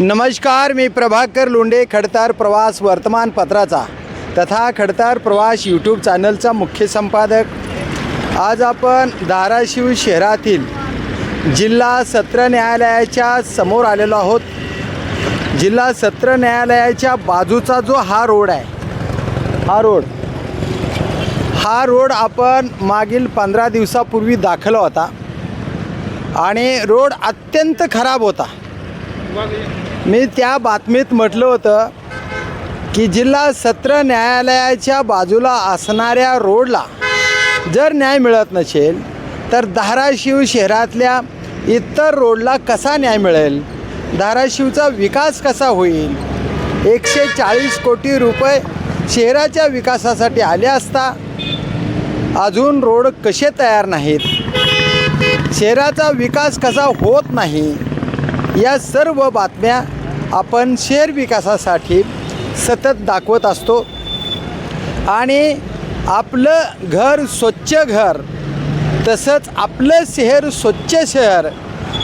नमस्कार, मी प्रभाकर लोंढे, खडतार प्रवास वर्तमानपत्राचा तथा खडतार प्रवास यूट्यूब चॅनलचा मुख्य संपादक। आज आपण धाराशिव शहरातील जिल्हा सत्र न्यायालयाच्या समोर आलेलो आहोत। जिल्हा सत्र न्यायालयाच्या बाजूचा जो हा रोड आहे, हा रोड आपण मागील 15 दिवसापूर्वी दाखवला होता आणि रोड अत्यंत खराब होता। मी त्या बातमीत म्हटलं होतं की जिल्हा सत्र न्यायालयाच्या बाजूला असणाऱ्या रोडला जर न्याय मिळत नसेल तर धाराशिव शहरातल्या इतर रोडला कसा न्याय मिळेल, धाराशिवचा विकास कसा होईल। 140 कोटी रुपये शहराच्या विकासासाठी आले असता अजून रोड कसे तयार नाहीत, शहराचा विकास कसा होत नाही, या सर्व बातम्या आपण शहर विकासासाठी सतत दाखवत असतो। आणि आपलं घर स्वच्छ घर, तसंच आपलं शहर स्वच्छ शहर,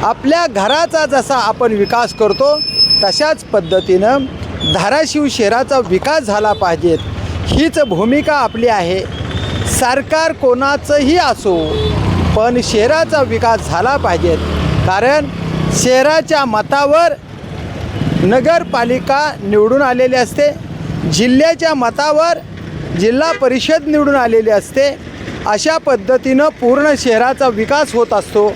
आपल्या घराचा जसा आपण विकास करतो तशाच पद्धतीनं धाराशिव शहराचा विकास झाला पाहिजे, हीच भूमिका आपली आहे। सरकार कोणाचंही असो पण शहराचा विकास झाला पाहिजे, कारण शहराच्या मतावर नगरपालिका निवडून आलेली असते, जिल्ह्याच्या मतावर जिल्हा परिषद निवडून आलेली असते। अशा पद्धतीनं पूर्ण शहराचा विकास होत असतो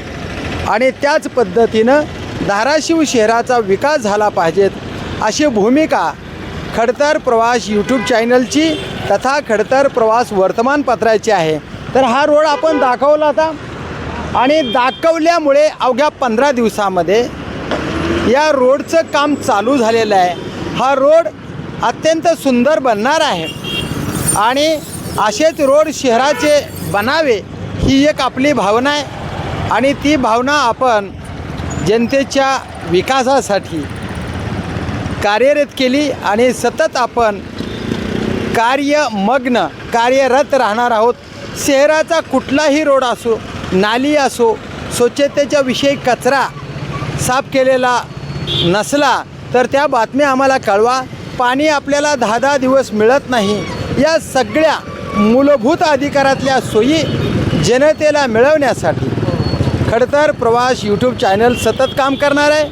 आणि त्याच पद्धतीनं धाराशिव शहराचा विकास झाला पाहिजे, अशी भूमिका खडतार प्रवास यूट्यूब चॅनलची तथा खडतार प्रवास वर्तमानपत्राची आहे। तर हा रोड आपण दाखवला होता आणि दाखवल्यामुळे अवघ्या 15 दिवसामध्ये या रोडचं काम चालू झालेलं आहे। हा रोड अत्यंत सुंदर बनणार आहे आणि असेच रोड शहराचे बनावे ही एक आपली भावना आहे आणि ती भावना आपण जनतेच्या विकासासाठी कार्यरत केली आणि सतत आपण कार्यरत राहणार आहोत। शहराचा कुठलाही रोड असो, नाली असो, स्वच्छतेच्या विषयी कचरा साफ केलेला नसला तर त्या बातम्या आम्हाला कळवा। पाणी आपल्याला 10-10 दिवस मिळत नाही, या सगळ्या मूलभूत अधिकारातल्या सोयी जनतेला मिळवण्यासाठी खडतार प्रवास यूट्यूब चॅनल सतत काम करणार आहे।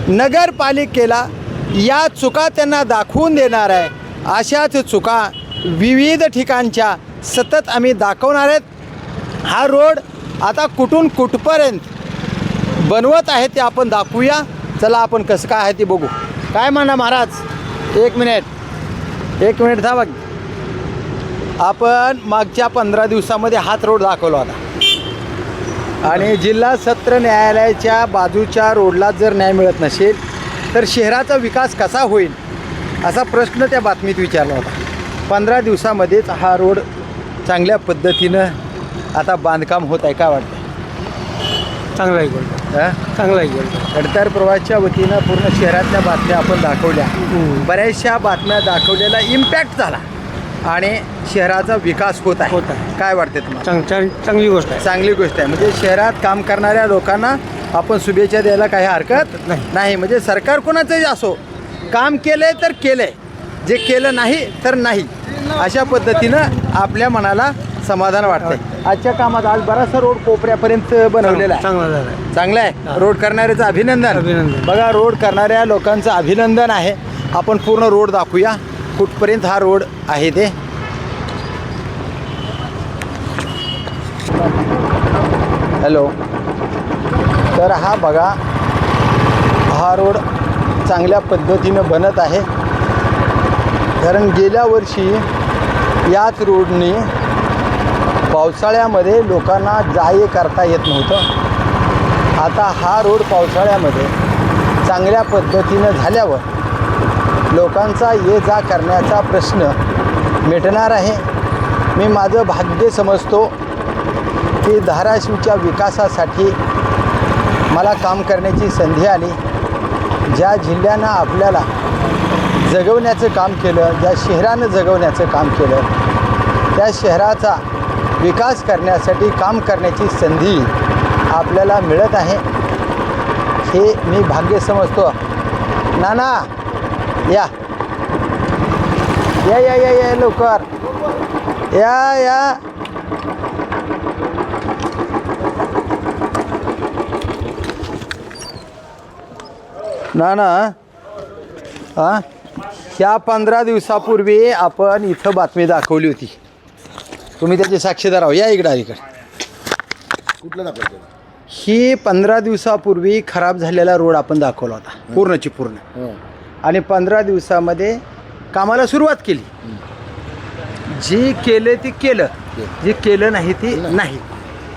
नगरपालिकेला या चुका त्यांना दाखवून देणार आहे, अशाच चुका विविध ठिकाणच्या सतत आम्ही दाखवणार आहेत। हा रोड आता कुठून कुठपर्यंत बनवत आहे ते आपण दाखवूया। चला आपण कसं काय आहे ते बघू। काय म्हणा महाराज, एक मिनिट थांबा। आपण मागच्या 15 दिवसामध्ये हाच रोड दाखवला होता आणि जिल्हा सत्र न्यायालयाच्या बाजूच्या रोडला जर न्याय मिळत नसेल तर शहराचा विकास कसा होईल, असा प्रश्न त्या बातमीत विचारला होता। 15 दिवसामध्येच हा रोड चांगल्या पद्धतीनं आता बांधकाम होत आहे। काय वाटतं? चांगला आहे, चांगला आहे। खडतार प्रवासच्या वतीनं पूर्ण शहरातल्या बातम्या आपण दाखवल्या, बऱ्याचशा बातम्या दाखवलेला इम्पॅक्ट झाला आणि शहराचा विकास होत आहे। काय वाटते तुम्हाला? चांगली गोष्ट आहे, चांगली गोष्ट आहे। म्हणजे शहरात काम करणाऱ्या लोकांना आपण शुभेच्छा द्यायला काही हरकत नाही। म्हणजे सरकार कोणाचंही असो, काम केलंय तर केलंय, जे केलं नाही तर नाही, अशा पद्धतीनं आपल्या मनाला समाधान वाटतंय। आजच्या कामात आज बराचसा रोड कोपऱ्यापर्यंत बनवलेला आहे, चांगला आहे। रोड करणाऱ्याचं अभिनंदन। बघा, रोड करणाऱ्या लोकांचं अभिनंदन आहे। आपण पूर्ण रोड दाखवूया कुठपर्यंत हा रोड आहे ते। हॅलो, तर हा बघा, हा रोड चांगल्या पद्धतीनं बनत आहे, कारण गेल्या वर्षी याच रोडने पावसाळ्यामध्ये लोकांना जा-ये करता येत नव्हतं। आता हा रोड पावसाळ्यामध्ये चांगल्या पद्धतीनं झाल्यावर लोकांचा ये-जा करण्याचा प्रश्न मिटणार आहे। मी माझं भाग्य समजतो की धाराशिवच्या विकासासाठी मला काम करण्याची संधी आली। ज्या जिल्ह्यानं आपल्याला जगवण्याचं काम केलं, ज्या शहरानं जगवण्याचं काम केलं, त्या शहराचा विकास करण्यासाठी काम करण्याची संधी आपल्याला मिळत आहे, हे मी भाग्य समजतो। नाना या या या या या लवकर या या. नाना हां ह्या 15 दिवसापूर्वी आपण इथं बातमी दाखवली होती. तुम्ही त्याचे साक्षीदार आहो. या इकडे कुठलं दाखवायचं? ही 15 दिवसापूर्वी खराब झालेला रोड आपण दाखवला होता पूर्णची पूर्ण. आणि 15 दिवसामध्ये कामाला सुरुवात केली. जी केलं ते केलं, जे केलं नाही ते नाही.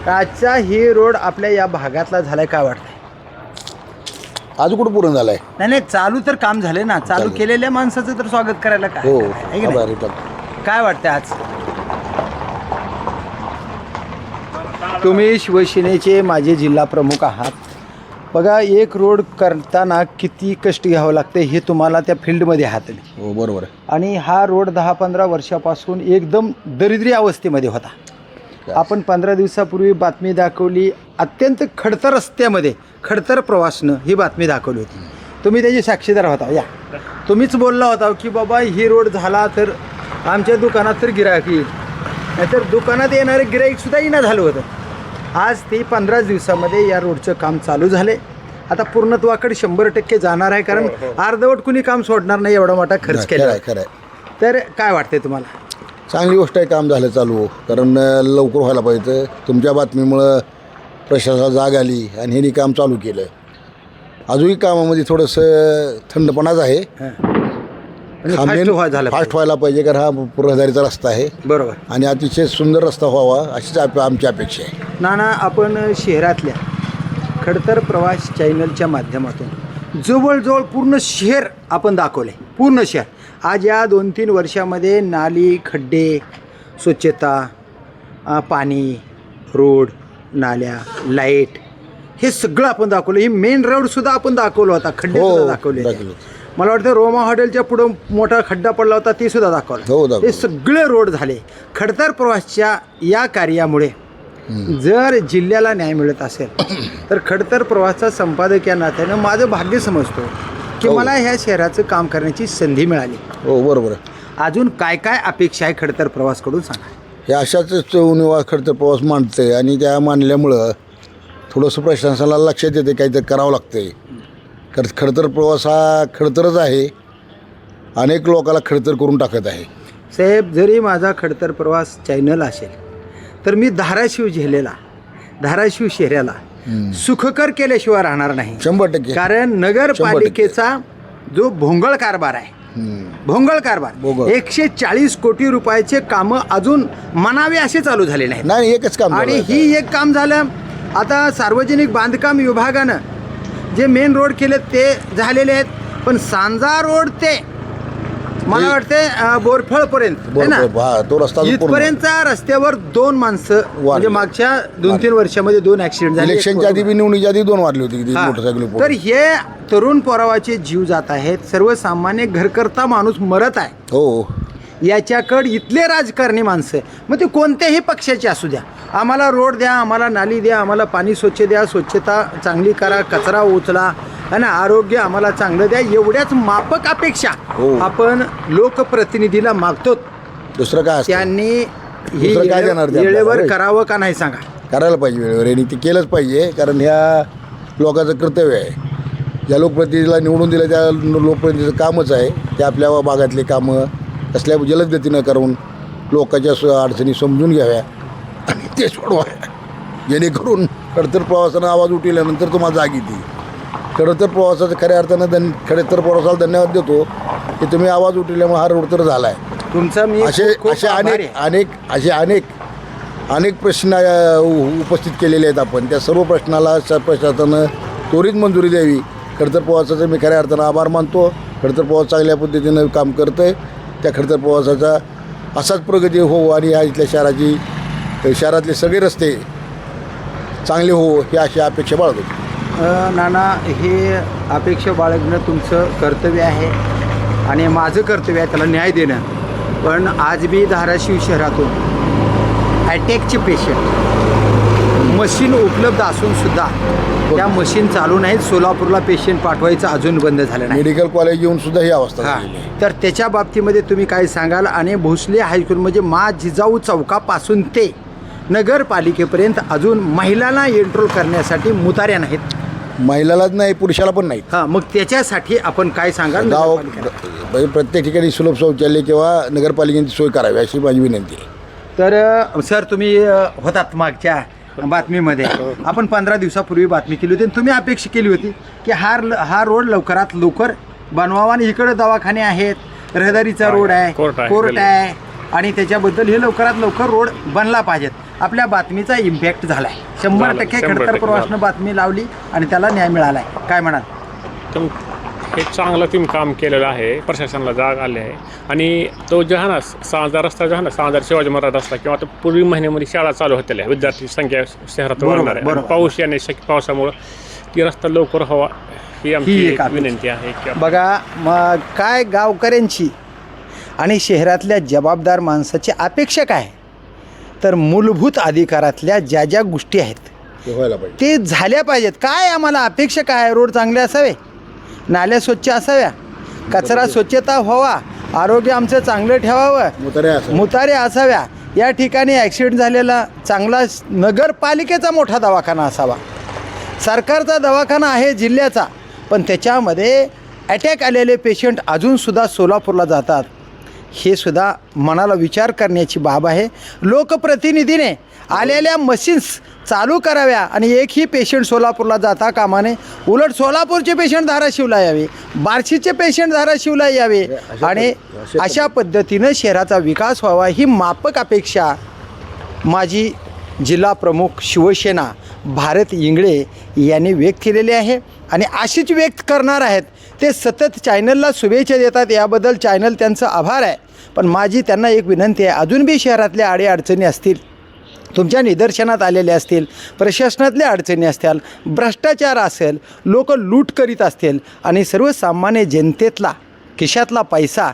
आजचा ही रोड आपल्या या भागातला झालाय काय वाटतंय? अजून कुठं पूर्ण झालाय? नाही नाही चालू तर काम झाले ना. चालू केलेल्या माणसाचं तर स्वागत करायला काय हो आहे की नाही? काय वाटतंय आज? तुम्ही शिवसेनेचे माझे जिल्हा प्रमुख आहात. बघा एक रोड करताना किती कष्ट घ्यावं लागतं हे तुम्हाला त्या फील्डमध्ये आहात. हो बरोबर आहे. आणि हा रोड 10-15 वर्षापासून एकदम दरिद्री अवस्थेमध्ये होता. आपण 15 दिवसापूर्वी बातमी दाखवली. अत्यंत खडतर रस्त्यामध्ये खडतर प्रवासनं ही बातमी दाखवली होती. तुम्ही त्याची साक्षीदार होता. या तुम्हीच बोलला होता की बाबा ही रोड झाला तर आमच्या दुकानात तर गिराईक येईल, नाहीतर दुकानात येणारे गिराईकसुद्धा येणं झालं होतं. आज ते 15 दिवसामध्ये या रोडचं काम चालू झाले. आता पूर्णत्वाकडे 100% जाणार आहे. कारण अर्धवट कुणी काम सोडणार नाही, एवढा मोठा खर्च केला आहे. खरं आहे. तर काय वाटतंय तुम्हाला? चांगली गोष्ट आहे काम झालं चालू. कारण लवकर व्हायला पाहिजे. तुमच्या बातमीमुळं प्रशासनाला जाग आली आणि ह्यांनी काम चालू केलं. अजूनही कामामध्ये थोडंसं थंडपणाच आहे. फास्ट व्हायला पाहिजे कारण हा रहदारीचा रस्ता आहे. बरोबर. आणि अतिशय सुंदर रस्ता व्हावा अशीच आमची अपेक्षा आहे. नाना आपण शहरातल्या खडतर प्रवास चॅनलच्या माध्यमातून जवळजवळ पूर्ण शहर आपण दाखवले. पूर्ण शहर आज या 2-3 वर्षामध्ये नाली, खड्डे, स्वच्छता, पाणी, रोड, नाल्या, लाईट हे सगळं आपण दाखवलं. ही मेन रोडसुद्धा आपण दाखवला होता. खड्डे सुद्धा दाखवले. मला वाटतं रोमा हॉटेलच्या पुढं मोठा खड्डा पडला होता ते सुद्धा दाखवलं. हे सगळे रोड झाले. खडतर प्रवासच्या या कार्यामुळे जर जिल्ह्याला न्याय मिळत असेल तर खडतर प्रवासचा संपादक या नात्यानं माझं भाग्य समजतो की मला ह्या शहराचं काम करण्याची संधी मिळाली. हो बरोबर. अजून काय काय अपेक्षा आहे खडतर प्रवासकडून सांगा. हे अशाच उणीवा खडतर प्रवास मांडते आणि त्या मांडल्यामुळं थोडंसं प्रशासनाला लक्षात येते काहीतरी करावं लागतंय. खडतर प्रवास हा खडतरच आहे. अनेक लोकांना खडतर करून टाकत आहे. साहेब जरी माझा खडतर प्रवास चॅनल असेल तर मी धाराशिव जिल्ह्याला, धाराशिव शहराला सुखकर केल्याशिवाय राहणार नाही. 100%. कारण नगरपालिकेचा जो भोंगळ कारभार आहे, भोंगळ कारभार 140 कोटी रुपयाचे कामं अजून म्हणावे असे चालू झाले नाहीत. नाही एकच काम. आणि ही एक काम झालं. आता सार्वजनिक बांधकाम विभागानं जे मेन रोड केले ते झालेले आहेत. पण सांजा रोड ते मला वाटते बोरफळपर्यंत तो रस्ता इथपर्यंतच्या रस्त्यावर 2 माणसं म्हणजे मागच्या 2-3 वर्षामध्ये 2 ऍक्सिडेंट झाले. इलेक्शनच्या आधी निवडणुकीच्या आधी 2 वाढली होती मोटरसायकल. तर हे तरुण पोरावाचे जीव जात आहेत. सर्वसामान्य घरकर्ता माणूस मरत आहे. हो याच्याकडे इथले राजकारणी माणसं मग ते कोणत्याही पक्षाचे असू द्या, आम्हाला रोड द्या, आम्हाला नाली द्या, आम्हाला पाणी स्वच्छ द्या, स्वच्छता चांगली करा, कचरा उचला आणि आरोग्य आम्हाला चांगलं द्या, एवढ्याच माफक अपेक्षा आपण लोकप्रतिनिधीला मागतो. दुसरं काय त्यांनी वेळेवर करावं का नाही सांगा. करायला पाहिजे वेळेवर आणि ते केलंच पाहिजे. कारण ह्या लोकांचं कर्तव्य आहे. ज्या लोकप्रतिनिधीला निवडून दिलं त्या लोकप्रतिनिधीचं कामच आहे ते आपल्या भागातले कामं कसल्या जलद गतीनं करून लोकांच्या अडचणी समजून घ्याव्या आणि ते सोडवाव्या. जेणेकरून खडतर प्रवासानं आवाज उठवल्यानंतर तुम्हाला जाग येते. खडतर प्रवासाचं खऱ्या अर्थानं खडतर प्रवासाला धन्यवाद देतो की तुम्ही आवाज उठवल्यामुळे हा रोड तर झाला आहे. तुमचा मी अनेक प्रश्न उपस्थित केलेले आहेत आपण. त्या सर्व प्रश्नाला प्रशासनानं त्वरित मंजुरी द्यावी. खडतर प्रवासाचं मी खऱ्या अर्थानं आभार मानतो. खडतर प्रवास चांगल्या पद्धतीनं काम करतं आहे. त्या खडतर प्रवासाचा असाच प्रगती हो आणि ह्या इथल्या शहरातले सगळे रस्ते चांगले हो ही अशी अपेक्षा बाळगतो. नाना हे अपेक्षा बाळगणं तुमचं कर्तव्य आहे आणि माझं कर्तव्य आहे त्याला न्याय देणं. पण आज मी धाराशिव शहरातून अटॅकचे पेशंट मशीन उपलब्ध असून सुद्धा त्या मशीन चालू नाहीत. सोलापूरला पेशंट पाठवायचं अजून बंद झालं नाही. मेडिकल कॉलेज येऊन सुद्धा ही अवस्था हां, झालेली आहे. तर त्याच्या बाबतीमध्ये तुम्ही काय सांगाल? आणि भोसले हायस्कूल म्हणजे मा जिजाऊ चौकापासून ते नगरपालिकेपर्यंत अजून महिलांना एंट्रोल करण्यासाठी मुताऱ्या नाहीत. महिलालाच नाही, पुरुषाला पण नाही. हां, मग त्याच्यासाठी आपण काय सांगाल? गाव नगरपालिकेला? म्हणजे प्रत्येक ठिकाणी सुलभ शौचालय किंवा नगरपालिकेची सोय करावी अशी माझी विनंती आहे. तर सर तुम्ही होतात मागच्या बातमीमध्ये. आपण 15 दिवसापूर्वी बातमी केली होती आणि तुम्ही अपेक्षा केली होती की हा रोड लवकरात लवकर बनवावा आणि इकडे दवाखाने आहेत, रहदारीचा रोड आहे, कोर्ट आहे आणि त्याच्याबद्दल हे लवकरात लवकर रोड बनला पाहिजेत. आपल्या बातमीचा इम्पॅक्ट झाला आहे. 100% खडतर प्रवासनं बातमी लावली आणि त्याला न्याय मिळाला आहे. काय म्हणाल? हे चांगलं तुम्ही काम केलेलं आहे. प्रशासनाला जाग आले आहे आणि तो जो आहे ना सांजार रस्ता जो आहे ना, सांजार शिवाजी महाराज रस्ता किंवा तो पूर्वी महिन्यामध्ये शाळा चालू होत्या, विद्यार्थी संख्या शहरात वाढणार आहे. पाऊस येणे पावसामुळं ती रस्ता लवकर हवा ही आमची विनंती आहे. बघा मग काय गावकऱ्यांची आणि शहरातल्या जबाबदार माणसाची अपेक्षा काय? तर मूलभूत अधिकारातल्या ज्या ज्या गोष्टी आहेत ते व्हायला पाहिजे, ते झाल्या पाहिजेत. काय आम्हाला अपेक्षा काय? रोड चांगले असावे, नाल्या स्वच्छ असाव्या, कचरा स्वच्छता व्हावा, आरोग्य आमचं चांगलं ठेवावं, मुतारे असाव्या. या ठिकाणी ॲक्सिडेंट झालेला चांगला नगरपालिकेचा मोठा दवाखाना असावा. सरकारचा दवाखाना आहे जिल्ह्याचा, पण त्याच्यामध्ये अटॅक आलेले पेशंट अजूनसुद्धा सोलापूरला जातात. हे सुद्धा मनाला विचार करण्याची बाब आहे. लोकप्रतिनिधीने आलेल्या मशीन्स चालू कराव्या आणि एकही पेशंट सोलापूरला जाता कामा नये. उलट सोलापूरचे पेशंट धाराशिवला यावे, बार्शीचे पेशंट धाराशिवला यावे आणि अशा पद्धतीनं शहराचा विकास व्हावा ही माफक अपेक्षा माजी जिल्हा प्रमुख शिवसेना भारत इंगळे यांनी व्यक्त केलेली आहे आणि अशीच व्यक्त करणार आहेत. ते सतत चॅनलला शुभेच्छा देतात, याबद्दल चॅनल त्यांचं आभार आहे. पण माझी त्यांना एक विनंती आहे, अजून बी शहरातल्या अडीअडचणी असतील, तुमच्या निदर्शनात आलेल्या असतील, प्रशासनातल्या अडचणी असतील, भ्रष्टाचार असेल, लोक लूट करीत असतील आणि सर्वसामान्य जनतेतला खिशातला पैसा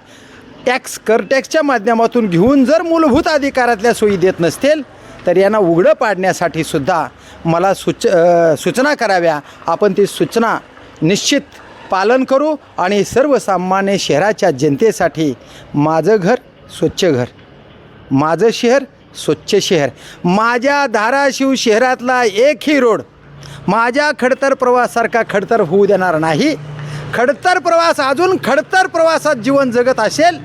कर टॅक्सच्या माध्यमातून घेऊन जर मूलभूत अधिकारातल्या सोयी देत नसतील तर यांना उघडं पाडण्यासाठी सुद्धा मला सूचना कराव्या. आपण ती सूचना निश्चित पालन करू आणि सर्वसामान्य शहराच्या जनतेसाठी माझं घर स्वच्छ घर, माझं शहर स्वच्छ शहर, माझ्या धाराशिव शहरातला एकही रोड माझ्या खडतर प्रवासासारखा खडतर होऊ देणार नाही. खडतर प्रवास अजून खडतर प्रवासात जीवन जगत असेल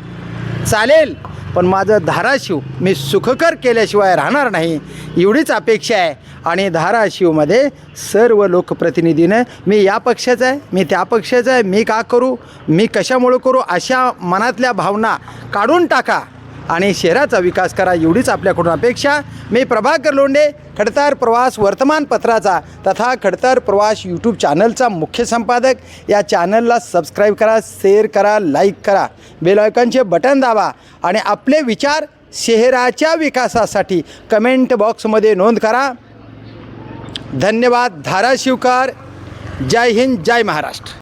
चालेल, पण माझं धाराशिव मी सुखकर केल्याशिवाय राहणार नाही एवढीच अपेक्षा आहे. आणि धाराशिवमध्ये सर्व लोकप्रतिनिधीनं मी या पक्षाचा आहे, मी त्या पक्षाचा आहे, मी का करू, मी कशामुळं करू, अशा मनातल्या भावना काढून टाका आणि शहराचा विकास करा एवढीच आपल्याकडून अपेक्षा. मी प्रभाकर लोंढे, खडतर प्रवास वर्तमानपत्राचा तथा खडतर प्रवास यूट्यूब चॅनलचा मुख्य संपादक. या चॅनलला सबस्क्राईब करा, शेअर करा, लाईक करा, बेल आयकॉनचे बटन दाबा आणि आपले विचार शहराच्या विकासासाठी कमेंट बॉक्समध्ये नोंद करा. धन्यवाद. धाराशिवकर. जय हिंद, जय महाराष्ट्र.